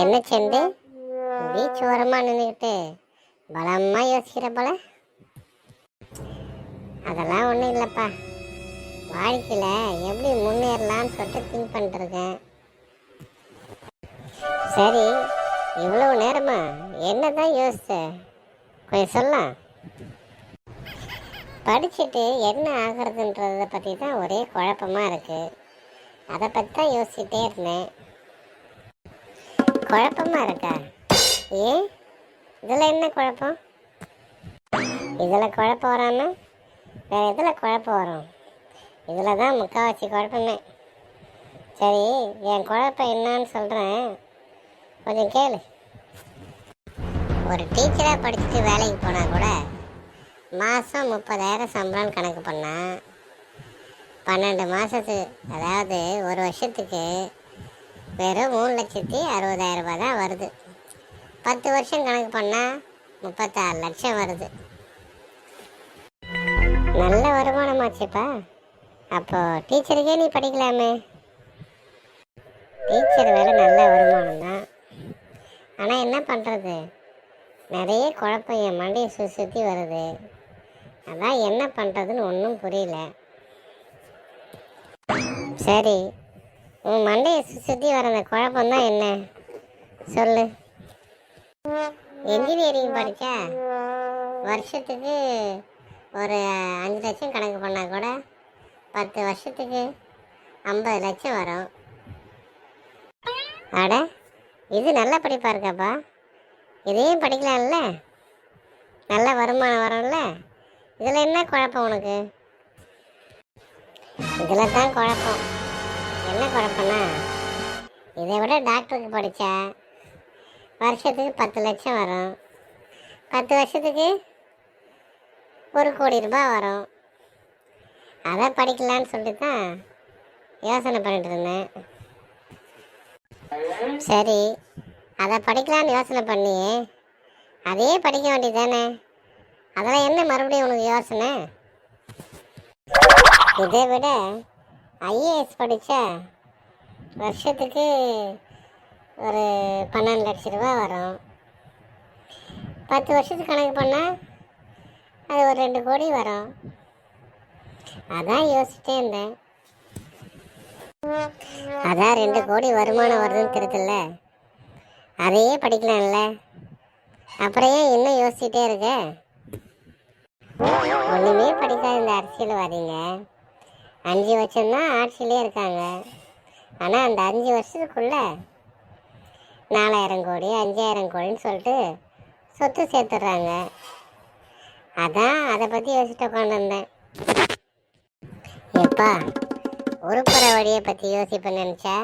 என்ன cent beach ஓரமாக நின்றுக்கிட்டு பலமாக யோசிக்கிற போல? அதெல்லாம் ஒன்றும் இல்லைப்பா. வாழ்க்கையில் எப்படி முன்னேறலான்னு சொல்லிட்டு திங்க் பண்ணிட்டுருக்கேன். சரி, இவ்வளவு நேரமா என்னதான் யோசிச்ச? கொஞ்சம் சொல்லலாம். படிச்சுட்டு என்ன ஆகிறதுன்றதை பற்றி தான் ஒரே குழப்பமாக இருக்குது. அதை பற்றி தான் யோசிச்சுட்டே இருந்தேன். குழப்பமாக இருக்கா? ஏன்? இதில் என்ன குழப்பம்? இதில் குழப்பம் வரான்னா வேறு எதில் குழப்பம் வரும்? இதில் தான் முக்கால்வாசி குழப்பமே. சரி, என் குழப்பம் என்னான்னு சொல்கிறேன், கொஞ்சம் கேளு. ஒரு டீச்சராக படிச்சுட்டு வேலைக்கு போனால் கூட மாதம் 30,000 சம்பளம் கணக்கு பண்ணால் 12 மாதத்துக்கு, அதாவது ஒரு வருஷத்துக்கு வெறும் 3,60,000 ரூபாய் தான் வருது. 10 வருஷம் கணக்கு பண்ணால் 36 லட்சம் வருது. நல்ல வருமானமாச்சுப்பா. அப்போ டீச்சருக்கே நீ படிக்கலாமே. டீச்சர் வேலை நல்ல வருமானம் தான். ஆனால் என்ன பண்ணுறது, நிறைய குழப்பம் என் மண்டையை சுற்றி வருது. அதான் என்ன பண்ணுறதுன்னு ஒன்றும் புரியல. சரி, உன் மண்டையை சுற்றி வர அந்த குழப்பம்தான் என்ன சொல்லு. இன்ஜினியரிங் படித்தா வருஷத்துக்கு ஒரு 5 லட்சம் கணக்கு பண்ணால் கூட 10 வருஷத்துக்கு 50 லட்சம் வரும். அட, இது நல்ல படிப்பாக இருக்காப்பா. இதையும் படிக்கலாம்ல, நல்ல வருமானம் வரும்ல. இதில் என்ன குழப்பம் உனக்கு? இதில் தான் குழப்பம். என்ன குழப்பம்னா, இதை விட டாக்டருக்கு படித்தா வருஷத்துக்கு 10 லட்சம் வரும். 10 வருஷத்துக்கு 1 கோடி ரூபாய் வரும். அதை படிக்கலான்னு சொல்லிட்டு தான் யோசனை பண்ணிட்டு இருந்தேன். சரி, அதை படிக்கலான்னு யோசனை பண்ணியே அதையே படிக்க வேண்டியது தானே. அதெல்லாம் என்ன மறுபடியும் உனக்கு யோசனை? இதை விட ஐஏஎஸ் படித்தா வருஷத்துக்கு ஒரு 12 லட்சம் ரூபா வரும். 10 வருஷத்துக்கு கணக்கு பண்ணால் அது ஒரு 2 கோடி வரும். அதான் யோசிச்சிட்டே இருந்தேன். அதான் 2 கோடி வருமானம் வருதுன்னு தெரியுதுல்ல, அதையே படிக்கலாம்ல. அப்புறம் ஏன் இன்னும் யோசிச்சுட்டே இருக்க? ஒன்றுமே படிக்காத இந்த அரசியல்வாதிங்க 5 வருஷம்தான் ஆட்சியிலே இருக்காங்க. ஆனால் அந்த 5 வருஷத்துக்குள்ள 4,000 கோடி 5,000 கோடின்னு சொல்லிட்டு சொத்து சேர்த்துடுறாங்க. அதான் அதை பற்றி யோசிச்சுட்டு உட்காந்துருந்தேன். எப்பா, உருப்புற வழியை பற்றி யோசிப்பேன்னு நினச்சா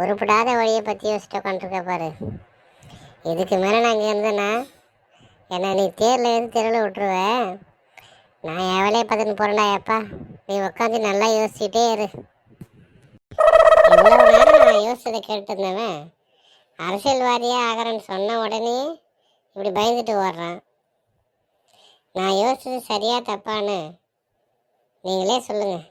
உருப்படாத வழியை பற்றி யோசிச்சுட்டு உட்காந்துருக்க பாரு. இதுக்கு மேலே நான் இங்கே இருந்தேன்னா என்னை நீ தேரில் எது தெருவில் விட்டுருவேன். நான் என் வேலையை பார்த்துன்னு போகிறேன்டா. எப்பா, நீ உட்காந்து நல்லா யோசிச்சுட்டே இரு. இவ்வளோ நேரம் நான் யோசிச்சதை கேட்டு இருந்தவன் அரசியல்வாதியாக ஆகிறேன்னு சொன்ன உடனே இப்படி பயந்துட்டு ஓடுறான். நான் யோசிச்சது சரியா தப்பான்னு நீங்களே சொல்லுங்கள்.